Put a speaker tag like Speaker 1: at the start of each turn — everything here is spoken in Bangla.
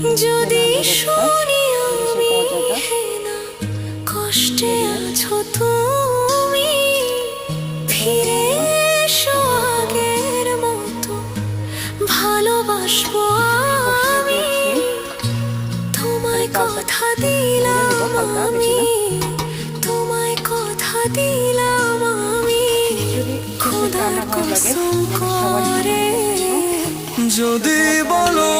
Speaker 1: যদি শুনি আমি না কষ্টে আছো তুমি, ফিরে এসো আগের মতো ভালোবাসবো আমি। তোমায় কথা দিলাম আমি, তোমায় কথা দিলাম আমি, খোদার কসম করে।
Speaker 2: যদি বলো